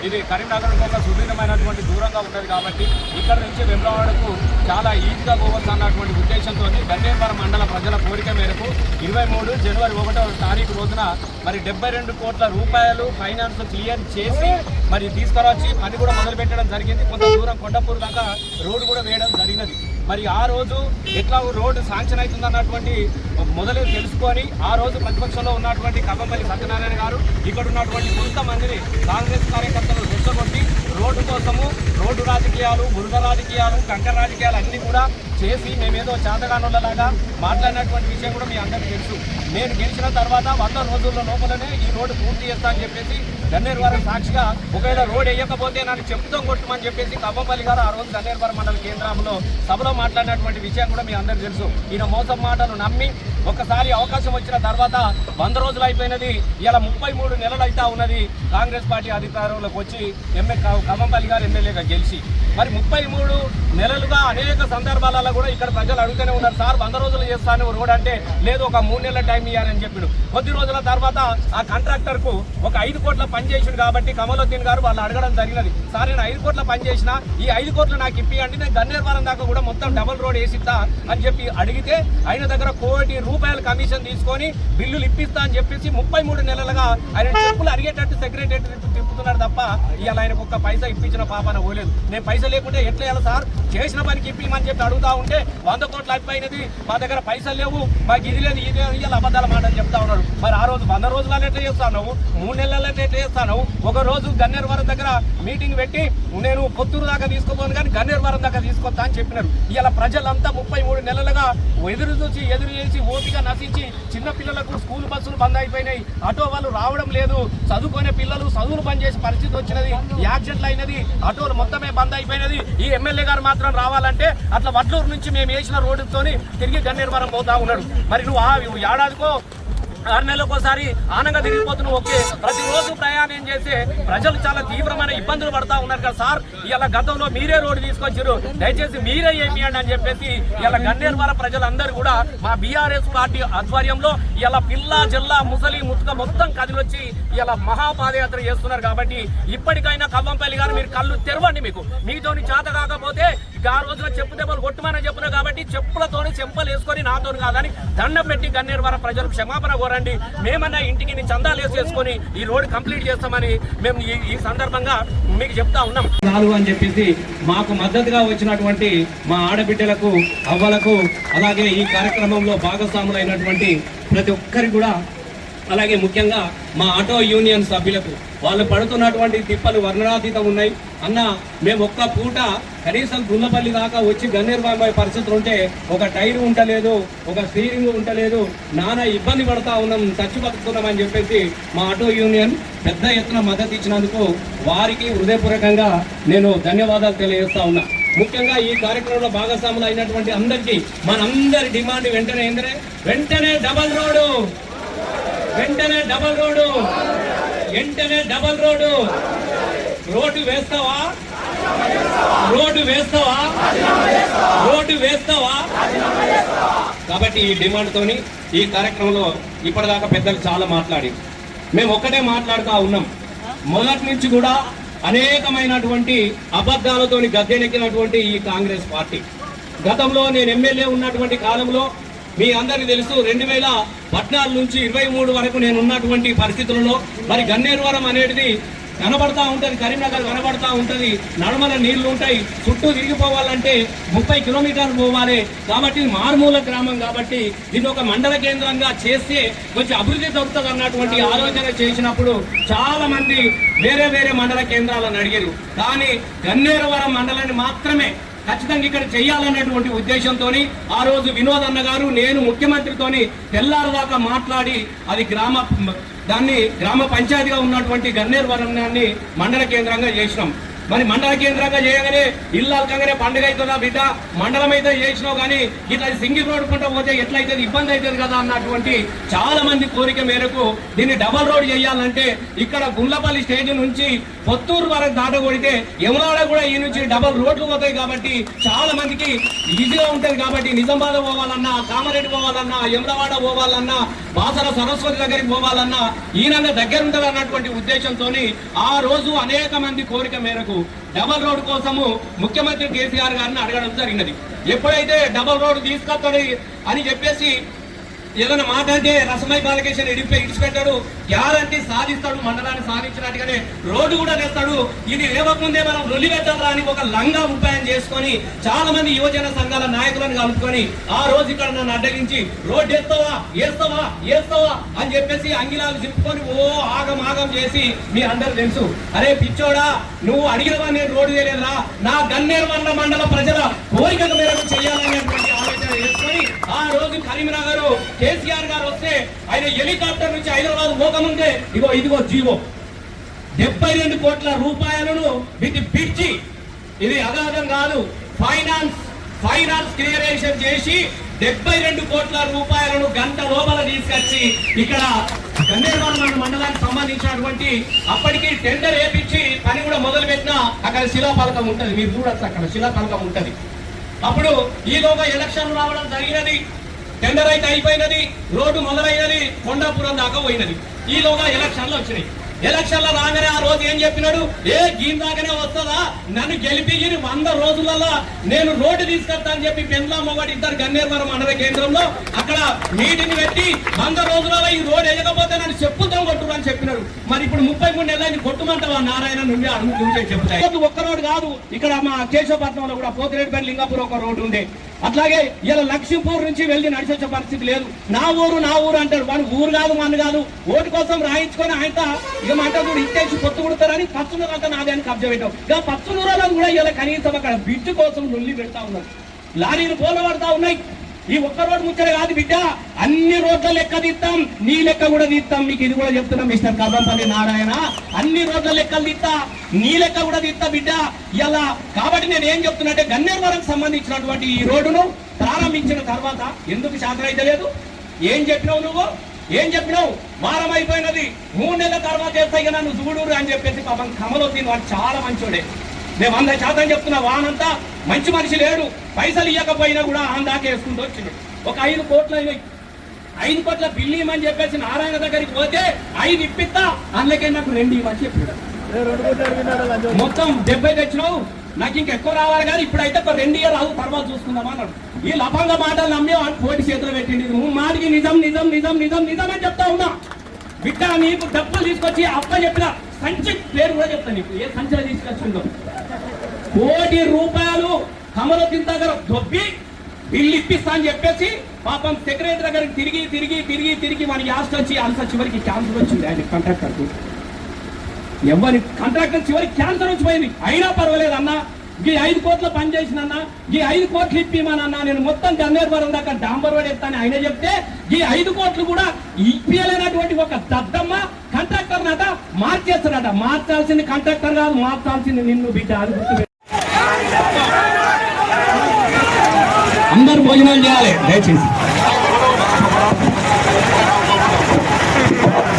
ఇది కరీంనగర్కు ఒక సుదీర్ఘమైనటువంటి దూరంగా ఉన్నది కాబట్టి ఇక్కడ నుంచి వేములవాడకు చాలా ఈజీగా పోవచ్చు అన్నటువంటి ఉద్దేశంతో గన్నేరువరం మండల ప్రజల కోరిక మేరకు 23 జనవరి 1వ తారీఖు రోజున మరి 72 కోట్ల రూపాయలు ఫైనాన్స్ క్లియర్ చేసి మరి తీసుకురొచ్చి పని కూడా మొదలుపెట్టడం జరిగింది. కొంత దూరం కొండపూర్ దాకా రోడ్డు కూడా వేయడం జరిగినది. మరి ఆ రోజు ఎట్లా రోడ్డు శాంక్షన్ అవుతుందన్నటువంటి మొదలు తెలుసుకొని ఆ రోజు ప్రతిపక్షంలో ఉన్నటువంటి కవ్వంపల్లి సత్యనారాయణ గారు ఇక్కడ ఉన్నటువంటి కొంతమందిని కాంగ్రెస్ కార్యకర్తలు రెచ్చగొట్టి రోడ్డు కోసము రోడ్డు రాజకీయాలు, బురద రాజకీయాలు, కంకర రాజకీయాలు అన్నీ కూడా చేసి మేమేదో చేతగానులలాగా మాట్లాడినటువంటి విషయం కూడా మీ అందరికీ తెలుసు. నేను గెలిచిన తర్వాత 100 రోజుల లోపలనే ఈ రోడ్డు పూర్తి చేస్తా అని చెప్పేసి గన్నేరువరం సాక్షిగా ఒకవేళ రోడ్ వేయకపోతే నన్ను చెప్పుతో కొట్టమని చెప్పేసి కవ్వంపల్లి గారు ఆ రోజు గన్నేరువరం మండల కేంద్రంలో సభలో మాట్లాడినటువంటి విషయం కూడా మీ అందరికీ తెలుసు. ఈయన మోసం మాటలు నమ్మి ఒక్కసారి అవకాశం వచ్చిన తర్వాత 100 రోజులు అయిపోయినది, ఇలా 33 నెలలు అయితే ఉన్నది కాంగ్రెస్ పార్టీ అధికారంలోకి వచ్చి కవ్వంపల్లి గారు ఎమ్మెల్యేగా గెలిచి. మరి 33 నెలలుగా అనేక సందర్భాలలో కూడా ఇక్కడ ప్రజలు అడుగుతూనే ఉన్నారు, సార్ 100 రోజులు చేస్తాను రోడ్ అంటే, లేదు ఒక 3 నెలల టైం ఇవ్వాలని చెప్పాడు. కొద్ది రోజుల తర్వాత ఆ కాంట్రాక్టర్కు ఒక 5 కోట్ల పని చేసిండు కాబట్టి కమలుద్దీన్ గారు వాళ్ళు అడగడం జరిగినది, సార్ నేను 5 కోట్ల పని చేసిన ఈ 5 కోట్లు నాకు ఇప్పియండి, నేను గన్నేరువరం దాకా కూడా మొత్తం డబుల్ రోడ్ వేసిస్తా అని చెప్పి అడిగితే ఆయన దగ్గర ₹1 కోటి కమిషన్ తీసుకొని బిల్లులు ఇప్పిస్తా అని చెప్పేసి 33 నెలలుగా ఆయన చెప్పులు అడిగేటట్టు సెక్రటరీ తిప్పుతున్నాడు తప్ప ఇవాళ ఆయనకు ఒక్క పైసా ఇప్పించిన పాపన పోలేదు. నేను పైసా లేకుంటే ఎట్లా వేయాలి సార్, చేసిన పనికి ఇప్పిమని చెప్పి అడుగుతా ఉంటే 100 కోట్లు అయిపోయినది, మా దగ్గర పైసలు లేవు, మాకు ఇది లేదు ఇది ఇవాళ అబద్ధాల మాట అని చెప్తా ఉన్నాడు. మరి ఆ రోజు 100 రోజులలో ఎట్లా చేస్తాను, 3 నెలలలో ఎట్లా చేస్తాను? ఒక రోజు గన్నేరువరం దగ్గర మీటింగ్ పెట్టి నేను పొత్తూరు దాకా తీసుకోపోను కానీ గన్నేరువరం దాకా తీసుకొస్తా అని చెప్పినారు. ఇలా ప్రజలంతా 33 నెలలుగా ఎదురు చేసి ఓపిక నశించి చిన్నపిల్లలకు స్కూల్ బస్సులు బంద్ అయిపోయినాయి, ఆటో వాళ్ళు రావడం లేదు, చదువుకునే పిల్లలు చదువులు బంద్ చేసే పరిస్థితి వచ్చినది, యాక్సిడెంట్లు అయినది, ఆటోలు మొత్తమే బంద్ అయిపోయినది. ఈ ఎమ్మెల్యే గారు మాత్రం రావాలంటే అట్లా వడ్లూరు నుంచి మేము వేసిన రోడ్డుతోని తిరిగి గన్నేరువరం పోతా ఉన్నాడు. మరి నువ్వు ఏడాదికో 6 నెలలకోసారి ఆనంగా తిరిగిపోతున్నావు, ఓకే, ప్రతిరోజు ప్రయాణం చేసే ప్రజలు చాలా తీవ్రమైన ఇబ్బందులు పడతా ఉన్నారు కదా సార్, ఇలా గతంలో మీరే రోడ్డు తీసుకొచ్చారు, దయచేసి మీరే ఏమియండి అని చెప్పేసి ఇలా గన్నేరువరం ప్రజలందరూ కూడా మా బీఆర్ఎస్ పార్టీ ఆధ్వర్యంలో ఇలా పిల్ల జిల్లా ముసలి ముత్తుక మొత్తం కదిలొచ్చి ఇలా మహాపాదయాత్ర చేస్తున్నారు. కాబట్టి ఇప్పటికైనా కవ్వంపల్లి గారు మీరు కళ్ళు తెరవండి, మీతోని చేత కాకపోతే ఆ రోజున చెప్పు దెబ్బలు కొట్టుమని చెప్పినా కాబట్టి చెప్పులతోని చెంపలు వేసుకొని నాతోని కాదని దండం పెట్టి గన్నేరువరం ప్రజలు క్షమాపణ కోరండి, మేమన్నా ఇంటికి చందాలు వేసేసుకొని ఈ రోడ్డు కంప్లీట్ చేస్తామని మేము ఈ సందర్భంగా మీకు చెప్తా ఉన్నాం. చాలు అని చెప్పేసి మాకు మద్దతుగా వచ్చినటువంటి మా ఆడబిడ్డలకు, అవ్వలకు, అలాగే ఈ కార్యక్రమంలో భాగస్వాములైనటువంటి ప్రతి ఒక్కరికి కూడా, అలాగే ముఖ్యంగా మా ఆటో యూనియన్ సభ్యులకు, వాళ్ళు పడుతున్నటువంటి తిప్పలు వర్ణనాతీతం ఉన్నాయి. అన్న మేము ఒక్క పూట కనీసం గుల్లపల్లి దాకా వచ్చి గన్నేరువరం పరిస్థితులు ఉంటే ఒక టైరు ఉండలేదు, ఒక స్టీరింగ్ ఉండలేదు, నానా ఇబ్బంది పడతా ఉన్నాం, చచ్చి బతుకుతున్నామని చెప్పేసి మా ఆటో యూనియన్ పెద్ద ఎత్తున మద్దతు ఇచ్చినందుకు వారికి హృదయపూర్వకంగా నేను ధన్యవాదాలు తెలియజేస్తా ఉన్నా. ముఖ్యంగా ఈ కార్యక్రమంలో భాగస్వాములు అయినటువంటి అందరికీ మనందరి డిమాండ్ వెంటనే డబల్ రోడ్డు, వెంటనే డబల్ రోడ్డు, వెంటనే డబల్ రోడ్డు. రోడ్డు వేస్తావా, రోడ్డు వేస్తావా, రోడ్డు వేస్తావా? కాబట్టి ఈ డిమాండ్ తోని ఈ కార్యక్రమంలో ఇప్పటిదాకా పెద్దలు చాలా మాట్లాడి మేము ఒక్కటే మాట్లాడుతూ ఉన్నాం. మొదటి నుంచి కూడా అనేకమైనటువంటి అబద్ధాలతోని గద్దెనెక్కినటువంటి ఈ కాంగ్రెస్ పార్టీ గతంలో నేను ఎమ్మెల్యే ఉన్నటువంటి కాలంలో మీ అందరికీ తెలుసు 2014 నుంచి 23 వరకు నేను ఉన్నటువంటి పరిస్థితులలో మరి గన్నేరువరం అనేది కనబడతా ఉంటుంది, కరీంనగర్ కనబడతా ఉంటుంది, నడమల నీళ్లు ఉంటాయి, చుట్టూ తిరిగిపోవాలంటే 30 కిలోమీటర్లు పోవాలి. కాబట్టి మారుమూల గ్రామం కాబట్టి దీన్ని ఒక మండల కేంద్రంగా చేస్తే కొంచెం అభివృద్ధి దొరుకుతుంది అన్నటువంటి ఆలోచన చేసినప్పుడు చాలా మంది వేరే మండల కేంద్రాలను అడిగారు. కానీ గన్నేరువరం మండలాన్ని మాత్రమే ఖచ్చితంగా ఇక్కడ చేయాలనేటువంటి ఉద్దేశంతో ఆ రోజు వినోద్ అన్న గారు, నేను ముఖ్యమంత్రితోని తెల్లారదాకా మాట్లాడి అది దాన్ని గ్రామ పంచాయతీగా ఉన్నటువంటి గన్నేరువరాన్ని మండల కేంద్రంగా చేసినాం. మరి మండల కేంద్రంగా చేయగానే ఇల్లు అలకంగానే పండుగ అవుతుందా బిడ్డ, మండలం అయితే చేసినావు కానీ ఇట్లా సింగిల్ రోడ్ కొంటా పోతే ఎట్లయితే ఇబ్బంది అవుతుంది కదా అన్నటువంటి చాలా మంది కోరిక మేరకు దీన్ని డబల్ రోడ్ చేయాలంటే ఇక్కడ గుండ్లపల్లి స్టేజ్ నుంచి పొత్తూరు వరకు దాటగొడితే యమునాడ కూడా ఈ నుంచి డబల్ రోడ్లు పోతాయి కాబట్టి చాలా మందికి ఈజీగా ఉంటది కాబట్టి నిజామాబాద్ పోవాలన్నా, కామారెడ్డి పోవాలన్నా, యమునవాడ పోవాలన్నా, బాసర సరస్వతి దగ్గరికి పోవాలన్నా ఈయనంగా దగ్గర ఉంటది అన్నటువంటి ఉద్దేశంతో ఆ రోజు అనేక మంది కోరిక మేరకు డబల్ రోడ్ కోసము ముఖ్యమంత్రి కేసీఆర్ గారిని అడగడం జరిగినది. ఎప్పుడైతే డబల్ రోడ్ తీసుకొస్తాడు అని చెప్పేసి ఏదైనా మాట్లాడితే రసమై బాలకేషన్ ఇడిచిపెట్టాడు, గ్యారంటీ సాధిస్తాడు, మండలాన్ని సాధించినట్టుగానే రోడ్డు కూడా తెస్తాడు. ఇది లేవకముందే మనం రొల్లిపెట్టాలా అని ఒక లంగా ఉపాయం చేసుకొని చాలా మంది యువజన సంఘాల నాయకులను కలుపుకొని ఆ రోజు ఇక్కడ నన్ను అడ్డగించి రోడ్డు వేస్తావా అని చెప్పేసి అంగిలాలు చింపుకొని ఆగం చేసి మీ అందరు తెలుసు, అరే పిచ్చోడా నువ్వు అడిగినవా నేను రోడ్డు చేయలేదురా, నా గన్నేరు మండల ప్రజల కోరిక మేరకు చేయాలనేటువంటి ఆలోచన చేసుకొని ఆ రోజు కరీంనగర్ కేసీఆర్ గారు వస్తే ఆయన హెలికాప్టర్ నుంచి హైదరాబాద్ పోకముందే ఇదిగో జీవో 72 కోట్ల రూపాయలను విత్ పిచ్చి, ఇది అగాధం కాదు, ఫైనాన్స్ క్లియరేషన్ చేసి 72 కోట్ల రూపాయలను గంట లోపల తీసుకొచ్చి ఇక్కడ గన్నేరువరం మండలానికి సంబంధించినటువంటి అప్పటికి టెండర్ వేపించి పని కూడా మొదలు పెట్టినా అక్కడ శిలాఫలకం ఉంటది, మీరు చూడొచ్చు అక్కడ శిలాఫలకం ఉంటది. అప్పుడు ఈలోగా ఎలక్షన్ రావడం జరిగినది, టెండర్ అయితే అయిపోయినది, రోడ్డు మొదలైనది, కొండాపురం దాకా పోయినది. ఈలోగా ఎలక్షన్లు వచ్చినాయి. ఎలక్షన్లో రాగానే ఆ రోజు ఏం చెప్పినాడు, గీన్ దాకానే వస్తుందా, నన్ను గెలిపి 100 రోజులలో నేను రోడ్డు తీసుకొస్తా అని చెప్పి పెండ్లా మొగడు ఇద్దరు గన్నేరువరం మండల కేంద్రంలో అక్కడ మీటింగ్ పెట్టి 100 రోజులలో ఈ రోడ్డు వేయకపోతే నన్ను చెప్పుతాం కొట్టుడు అని చెప్పినాడు. మరి ఇప్పుడు 33 నెలలు కొట్టుమంటావా నారాయణ నుండి అడుగుతుంటే చెప్తాయి. ఒక్క రోడ్డు కాదు, ఇక్కడ మా కేశవపట్నంలో కూడా పోతిరెడ్డిపల్లి లింగాపూర్ ఒక రోడ్డు ఉండే, అట్లాగే ఇలా లక్ష్మీపూర్ నుంచి వెళ్ళి నడిచొచ్చే పరిస్థితి లేదు. నా ఊరు అంటాడు, వాడు ఊరు కాదు మన కాదు, ఓటు కోసం రాయించుకొని ఆయన ఇక మాట కూడా ఇచ్చేసి పొత్తు కొడతారని పచ్చనూరు అంతా నాదేని కబ్జా పెట్టాం. ఇక పచ్చనూరులో కూడా ఇలా కనీసం అక్కడ బిడ్డు కోసం నొల్లి పెడతా ఉన్నారు, లారీలు పోలబడతా ఉన్నాయి. ఈ ఒక్క రోడ్డు ముచ్చట కాదు బిడ్డ, అన్ని రోడ్ల లెక్క తీస్తాం, నీ లెక్క కూడా తీస్తాం. మీకు ఇది కూడా చెప్తున్నాం మిస్టర్ కల్లంపల్లి నారాయణ, అన్ని రోడ్ల లెక్కలు తీస్తా, నీ లెక్క కూడా తీస్తా బిడ్డ ఇలా. కాబట్టి నేను ఏం చెప్తున్నట్టే గన్నేరువరం సంబంధించినటువంటి ఈ రోడ్డును ప్రారంభించిన తర్వాత ఎందుకు శాతం అయితే లేదు, ఏం చెప్పినావు వారం అయిపోయినది, 3 నెలల తర్వాత చేస్తాయి నన్ను చూడూరు అని చెప్పేసి పాపం కమలోద్దీన్ వాడు చాలా మంచోడే. నేను 100% చెప్తున్నా, వానంతా మంచి మనిషి లేడు, పైసలు ఇవ్వకపోయినా కూడా దాకా వేసుకుంటూ వచ్చింది. ఒక 5 కోట్లు అయినాయి, 5 కోట్ల బిల్లు ఇవ్వమని చెప్పేసి నారాయణ దగ్గరికి పోతే 5 ఇప్పిస్తా, అందుకే నాకు 2 ఇవ్వని చెప్పాడు. మొత్తం 70 తెచ్చినావు, నాకు ఇంకెక్కువ రావాలి కానీ ఇప్పుడైతే ఒక 2 ఇయర్ రాదు, తర్వాత చూసుకుందాం అన్నాడు. ఈ లభంగా మాటలు నమ్మే అని పోటీ చేతులు పెట్టింది. నువ్వు మాటికి నిజం అని చెప్తా ఉన్నా బిడ్డ. నీకు డబ్బులు తీసుకొచ్చి అప్ప చెప్పిన సంచి పేరు కూడా చెప్తా, నీకు ఏ సంచిలో తీసుకొచ్చిందో 1 కోటి రూపాయలు కమలోద్దీన్ దగ్గర దొబ్బి బిల్లు ఇప్పిస్తా అని చెప్పేసి పాపం సెక్రటరీ దగ్గరికి తిరిగి మన యాస్ట్ వచ్చి అంత చివరికి క్యాన్సర్ వచ్చింది. ఆయన కాంట్రాక్టర్కు ఎవరి కాంట్రాక్టర్ చివరికి క్యాన్సర్ వచ్చిపోయింది. అయినా పర్వాలేదు అన్న, ఈ 5 కోట్ల పని చేసిన ఈ 5 కోట్లు ఇప్పిమానన్నా, నేను మొత్తం గన్నేరువరం దాకా డాంబర్ రోడ్ ఎత్తాను ఆయన చెప్తే ఈ 5 కోట్లు కూడా ఇప్పియలేనటువంటి ఒక దద్దమ్మ కాంట్రాక్టర్ నాట మార్చేస్తాడట. మార్చాల్సింది కాంట్రాక్టర్ కాదు, మార్చాల్సింది నిన్ను బిడ్డ. అది గుర్తు. అందరు భోజనాలు చేయాలి దయచేసి.